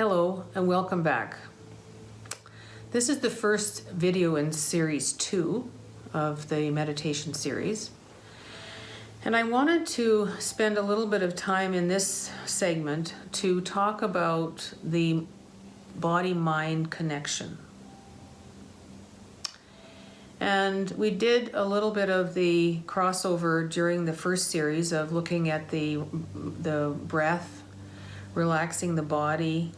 Hello and welcome back. This is the first video in series 2 of the meditation series. And I wanted to spend a little bit of time in this segment to talk about the body-mind connection. And we did a little bit of the crossover during the first series of looking at the breath, relaxing the body,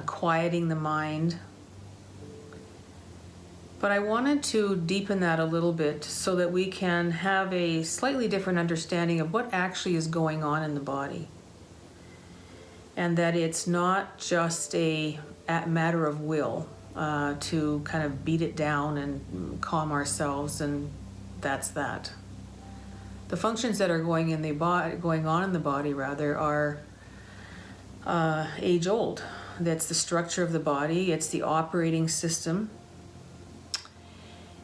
quieting the mind. But I wanted to deepen that a little bit so that we can have a slightly different understanding of what actually is going on in the body. And that it's not just a matter of will to kind of beat it down and calm ourselves, and that's that. The functions that are going on in the body are age-old. That's the structure of the body. It's the operating system.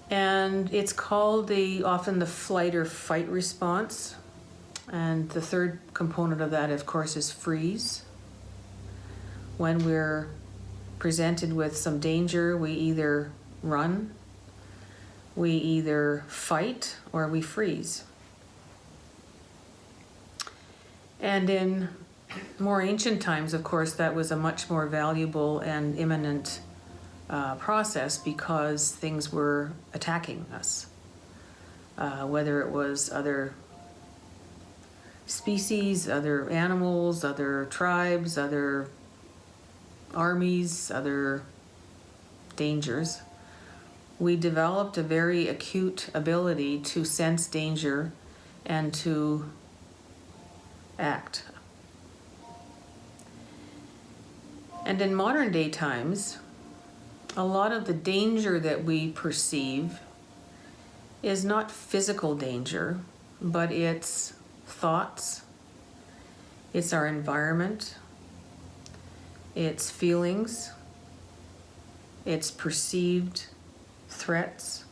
And it's called often the flight or fight response. And the third component of that, of course, is freeze. When we're presented with some danger, we either run, we either fight, or we freeze. And in more ancient times, of course, that was a much more valuable and imminent process because things were attacking us. Whether it was other species, other animals, other tribes, other armies, other dangers, we developed a very acute ability to sense danger and to act. And in modern day times, a lot of the danger that we perceive is not physical danger, but it's thoughts, it's our environment, it's feelings, it's perceived threats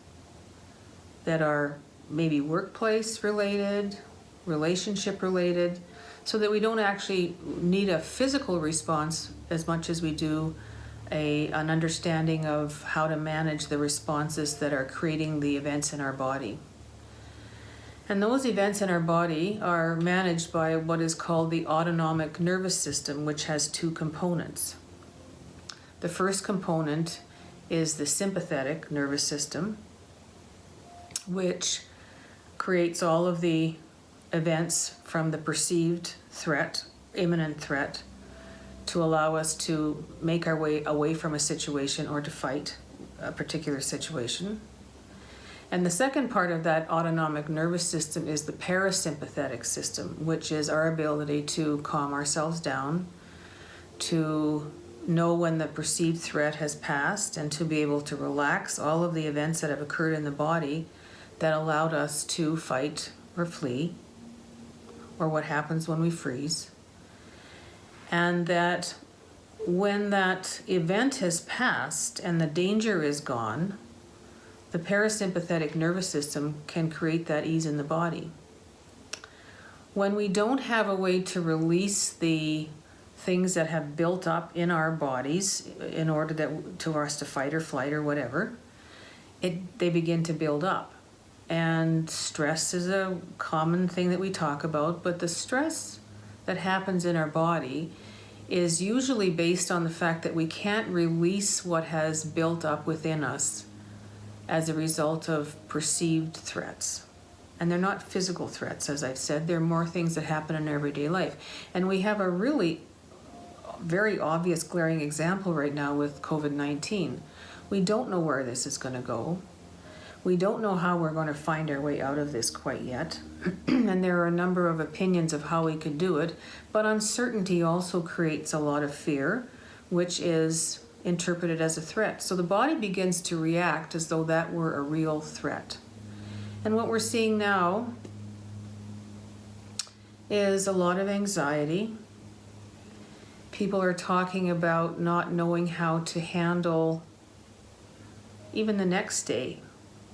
that are maybe workplace related, relationship related, so that we don't actually need a physical response as much as we do an understanding of how to manage the responses that are creating the events in our body. And those events in our body are managed by what is called the autonomic nervous system, which has two components. The first component is the sympathetic nervous system, which creates all of the events from the perceived threat, imminent threat, to allow us to make our way away from a situation or to fight a particular situation. And the second part of that autonomic nervous system is the parasympathetic system, which is our ability to calm ourselves down, to know when the perceived threat has passed, and to be able to relax all of the events that have occurred in the body that allowed us to fight or flee, or what happens when we freeze. And that when that event has passed and the danger is gone, the parasympathetic nervous system can create that ease in the body. When we don't have a way to release the things that have built up in our bodies in order for us to fight or flight or whatever, they begin to build up. And stress is a common thing that we talk about, but the stress that happens in our body is usually based on the fact that we can't release what has built up within us as a result of perceived threats. And they're not physical threats, as I've said. They're more things that happen in everyday life. And we have a really very obvious glaring example right now with COVID-19. We don't know where this is going to go. We don't know how we're going to find our way out of this quite yet. And there are a number of opinions of how we could do it, but uncertainty also creates a lot of fear, which is interpreted as a threat. So the body begins to react as though that were a real threat. And what we're seeing now is a lot of anxiety. People are talking about not knowing how to handle even the next day,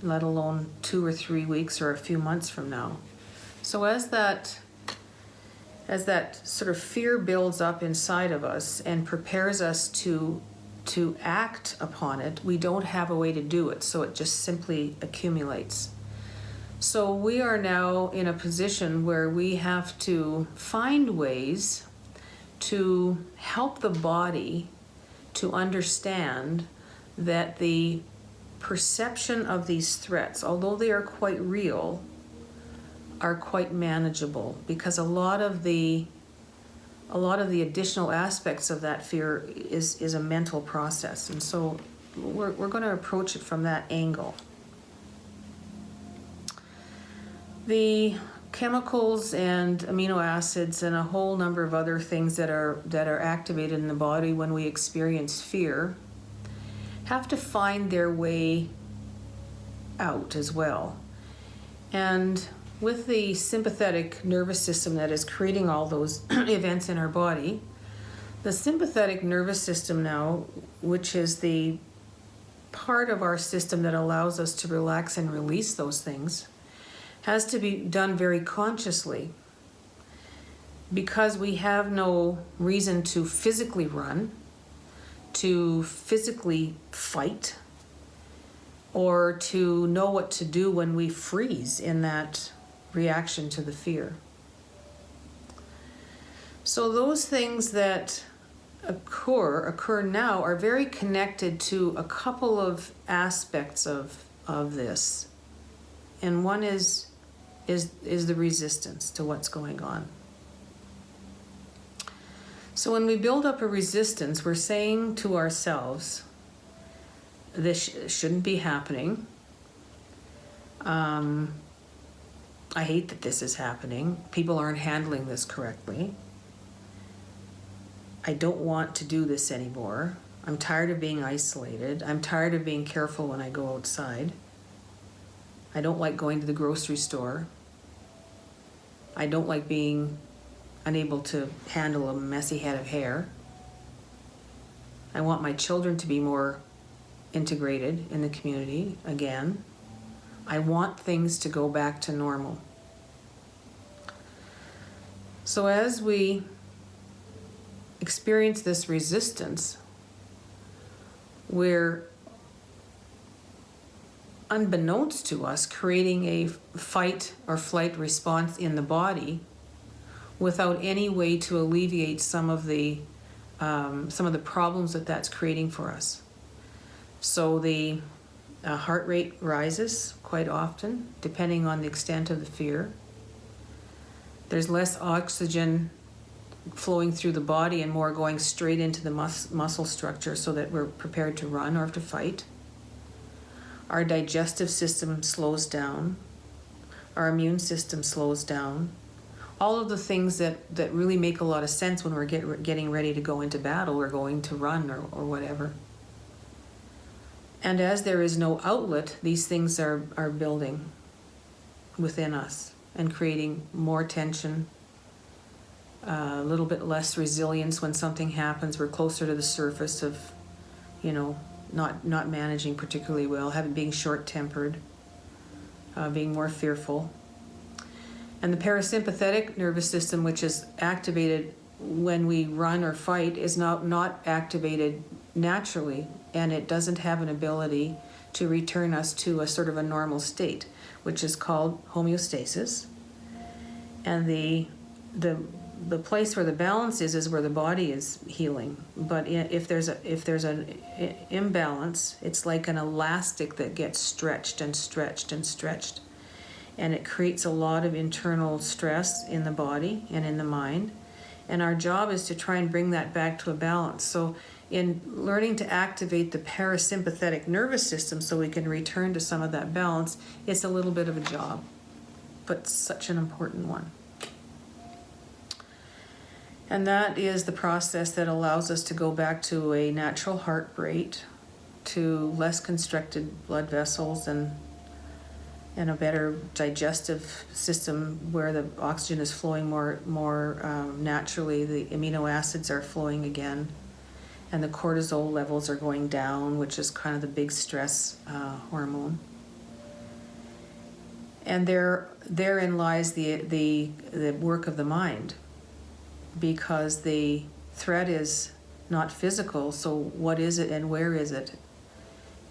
let alone 2 or 3 weeks or a few months from now. So as that as that sort of fear builds up inside of us and prepares us to act upon it, we don't have a way to do it, so it just simply accumulates. So we are now in a position where we have to find ways to help the body to understand that the perception of these threats, although they are quite real, are quite manageable, because a lot of the additional aspects of that fear is a mental process. And so we're going to approach it from that angle. The chemicals and amino acids and a whole number of other things that are activated in the body when we experience fear have to find their way out as well. And with the sympathetic nervous system that is creating all those events in our body, the sympathetic nervous system now, which is the part of our system that allows us to relax and release those things, has to be done very consciously, because we have no reason to physically run, to physically fight, or to know what to do when we freeze in that reaction to the fear. So those things that occur now are very connected to a couple of aspects of this. And one is the resistance to what's going on. So when we build up a resistance, we're saying to ourselves, this shouldn't be happening. I hate that this is happening. People aren't handling this correctly. I don't want to do this anymore. I'm tired of being isolated. I'm tired of being careful when I go outside. I don't like going to the grocery store. I don't like being unable to handle a messy head of hair. I want my children to be more integrated in the community again. I want things to go back to normal. So as we experience this resistance, we're, unbeknownst to us, creating a fight or flight response in the body without any way to alleviate some of the problems that that's creating for us. So the heart rate rises quite often, depending on the extent of the fear. There's less oxygen flowing through the body and more going straight into the muscle structure so that we're prepared to run or to fight. Our digestive system slows down. Our immune system slows down. All of the things that really make a lot of sense when we're getting ready to go into battle or going to run or whatever. And as there is no outlet, these things are building within us and creating more tension, a little bit less resilience when something happens. We're closer to the surface of, not managing particularly well, being short-tempered, being more fearful. And the parasympathetic nervous system, which is activated when we run or fight, is not activated naturally, and it doesn't have an ability to return us to a sort of a normal state, which is called homeostasis. And the place where the balance is where the body is healing. But if there's an imbalance, it's like an elastic that gets stretched and stretched and stretched. And it creates a lot of internal stress in the body and in the mind. And our job is to try and bring that back to a balance. So in learning to activate the parasympathetic nervous system so we can return to some of that balance, it's a little bit of a job, but such an important one. And that is the process that allows us to go back to a natural heart rate, to less constricted blood vessels, and a better digestive system where the oxygen is flowing more naturally. The amino acids are flowing again, and the cortisol levels are going down, which is kind of the big stress hormone. And therein lies the work of the mind. because the threat is not physical. So what is it and where is it?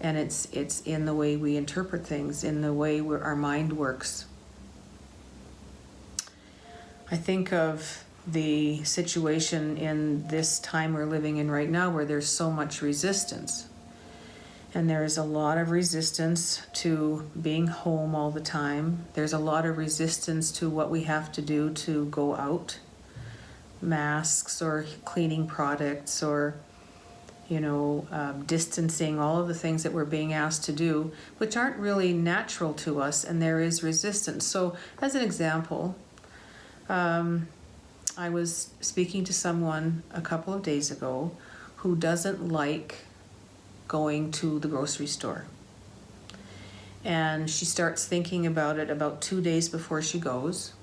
And it's in the way we interpret things, in the way our mind works. I think of the situation in this time we're living in right now where there's so much resistance. And there's a lot of resistance to being home all the time. There's a lot of resistance to what we have to do to go out. Masks or cleaning products or, distancing, all of the things that we're being asked to do, which aren't really natural to us, and there is resistance. So as an example, I was speaking to someone a couple of days ago who doesn't like going to the grocery store. And she starts thinking about it about 2 days before she goes,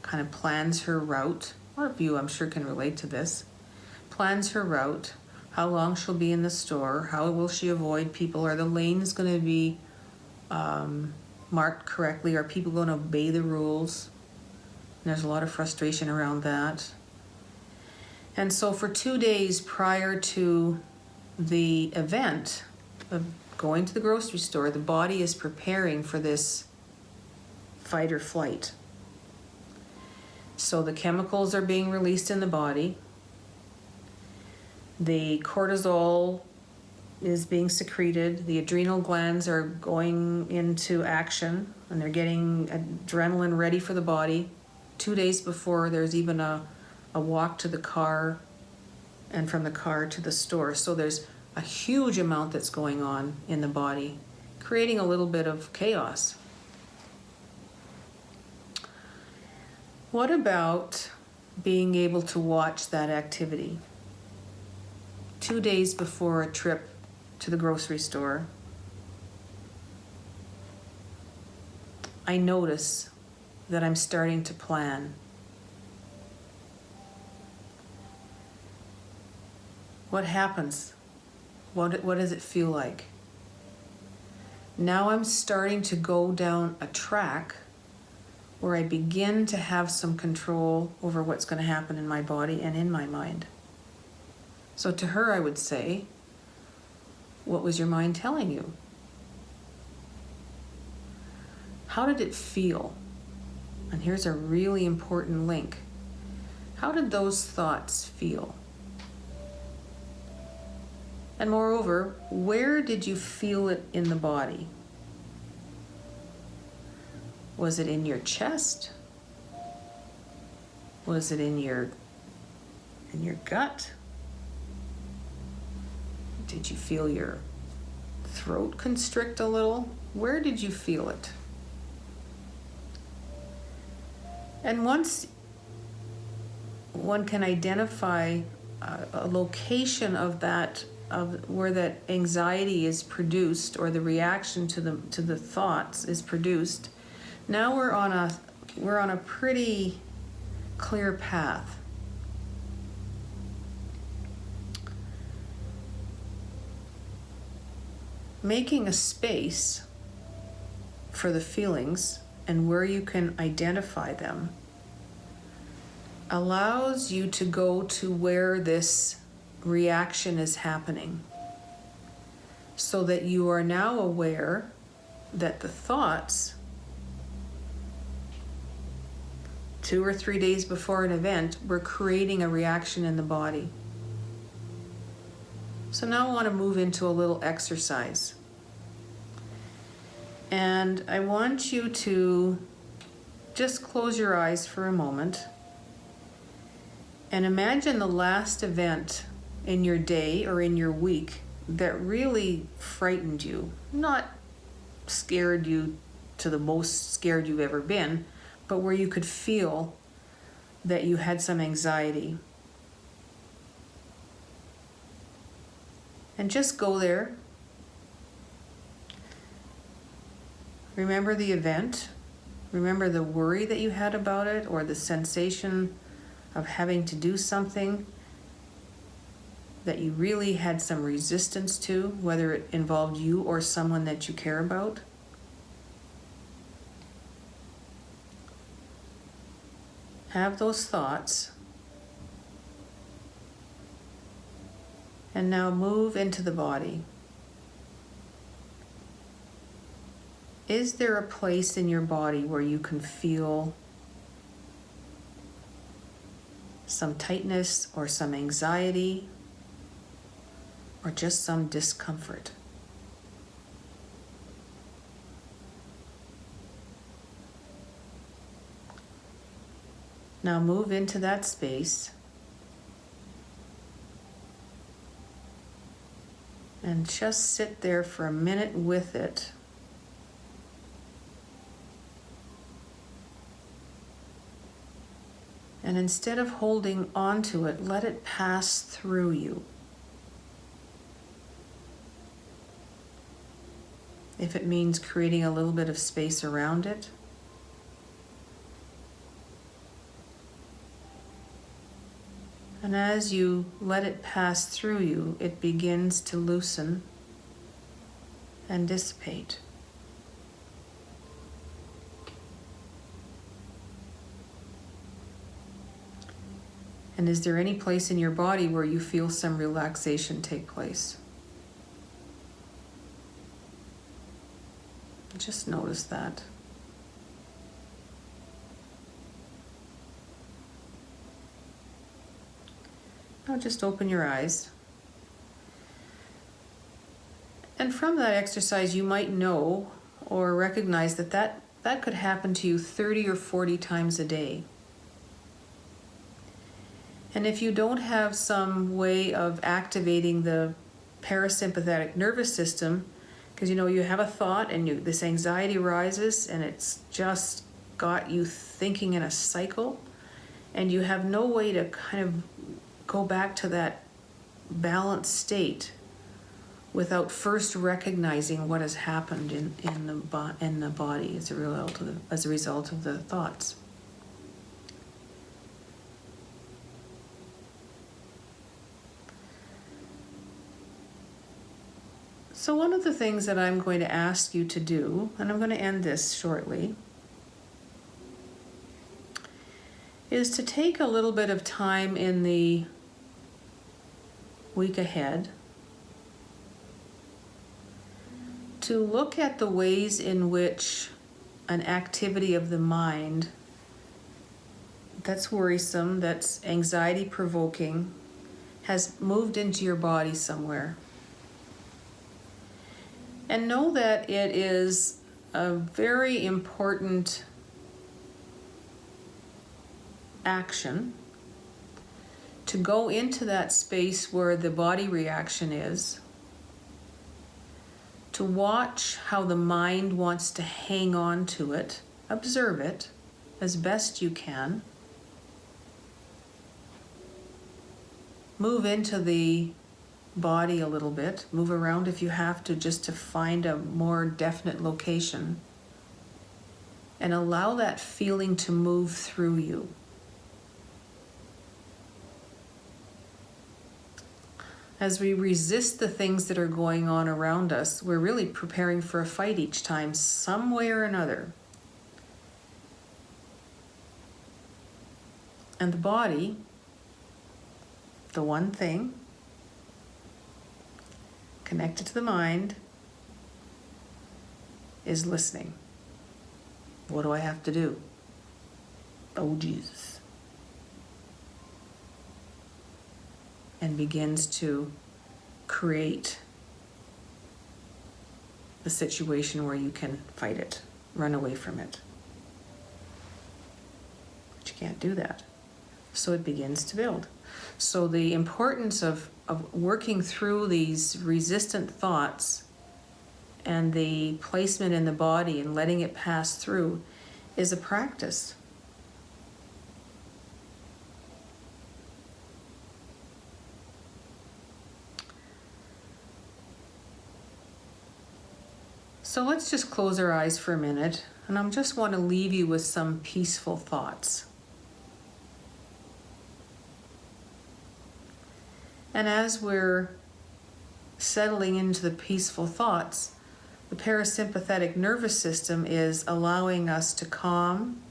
kind of plans her route. A lot of you, I'm sure, can relate to this. Plans her route, how long she'll be in the store, how will she avoid people, are the lanes going to be marked correctly, are people going to obey the rules? And there's a lot of frustration around that. And so for 2 days prior to the event of going to the grocery store, the body is preparing for this fight or flight. So the chemicals are being released in the body. The cortisol is being secreted. The adrenal glands are going into action and they're getting adrenaline ready for the body. 2 days before there's even a walk to the car and from the car to the store. So there's a huge amount that's going on in the body, creating a little bit of chaos. What about being able to watch that activity? 2 days before a trip to the grocery store, I notice that I'm starting to plan. What happens? What does it feel like? Now I'm starting to go down a track where I begin to have some control over what's going to happen in my body and in my mind. So to her, I would say, what was your mind telling you? How did it feel? And here's a really important link. How did those thoughts feel? And moreover, where did you feel it in the body? Was it in your chest? Was it in your gut? Did you feel your throat constrict a little? Where did you feel it? And once one can identify a location of that, of where that anxiety is produced or the reaction to the thoughts is produced, now we're on a pretty clear path. Making a space for the feelings and where you can identify them allows you to go to where this reaction is happening, so that you are now aware that the thoughts 2 or 3 days before an event were creating a reaction in the body. So now I want to move into a little exercise. And I want you to just close your eyes for a moment and imagine the last event in your day or in your week that really frightened you, not scared you to the most scared you've ever been, but where you could feel that you had some anxiety. And just go there. Remember the event. Remember the worry that you had about it, or the sensation of having to do something that you really had some resistance to, whether it involved you or someone that you care about. Have those thoughts And now move into the body. Is there a place in your body where you can feel some tightness or some anxiety or just some discomfort? Now move into that space and just sit there for a minute with it. And instead of holding on to it, let it pass through you. If it means creating a little bit of space around it, and as you let it pass through you, it begins to loosen and dissipate. And is there any place in your body where you feel some relaxation take place? Just notice that. Now just open your eyes. And from that exercise, you might know or recognize that could happen to you 30 or 40 times a day. And if you don't have some way of activating the parasympathetic nervous system, because you have a thought and this anxiety rises and it's just got you thinking in a cycle, and you have no way to kind of go back to that balanced state without first recognizing what has happened in the body as a result of the thoughts. So one of the things that I'm going to ask you to do, and I'm going to end this shortly, is to take a little bit of time in the week ahead to look at the ways in which an activity of the mind that's worrisome, that's anxiety provoking, has moved into your body somewhere. And know that it is a very important action to go into that space where the body reaction is, to watch how the mind wants to hang on to it, observe it as best you can, move into the body a little bit, move around if you have to, just to find a more definite location, and allow that feeling to move through you. As we resist the things that are going on around us, we're really preparing for a fight each time, some way or another. And the body, the one thing connected to the mind, is listening. What do I have to do? Oh, Jesus. And begins to create the situation where you can fight it, run away from it. But you can't do that. So it begins to build. So the importance of working through these resistant thoughts and the placement in the body and letting it pass through is a practice. So let's just close our eyes for a minute, and I just want to leave you with some peaceful thoughts. And as we're settling into the peaceful thoughts, the parasympathetic nervous system is allowing us to calm,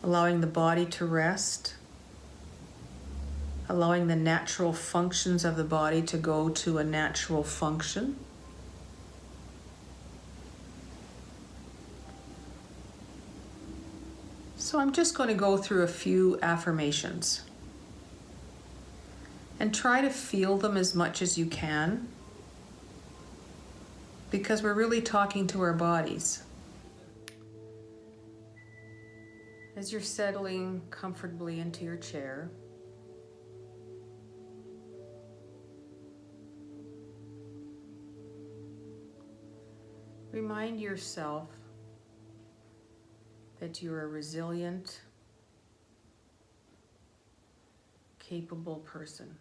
allowing the body to rest, allowing the natural functions of the body to go to a natural function. So I'm just going to go through a few affirmations and try to feel them as much as you can, because we're really talking to our bodies. As you're settling comfortably into your chair, remind yourself that you're a resilient, capable person.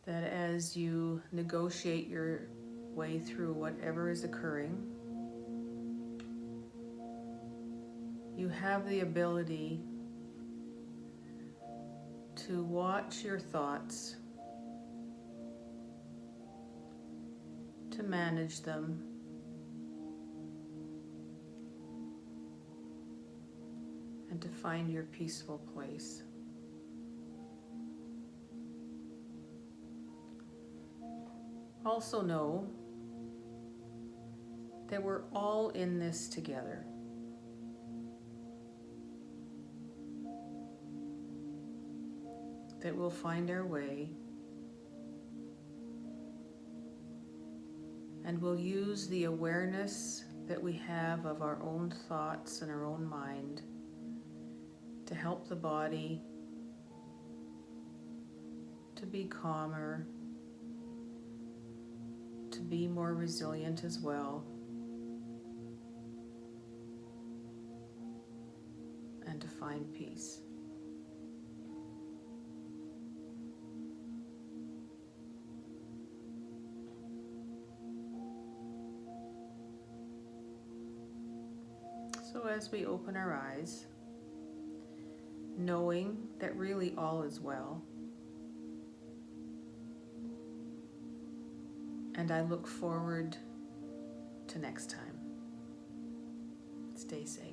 That as you negotiate your way through whatever is occurring, you have the ability to watch your thoughts, to manage them, and to find your peaceful place. Also know that we're all in this together. That we'll find our way, and we'll use the awareness that we have of our own thoughts and our own mind to help the body to be calmer, to be more resilient as well, and to find peace. So as we open our eyes, knowing that really all is well, and I look forward to next time. Stay safe.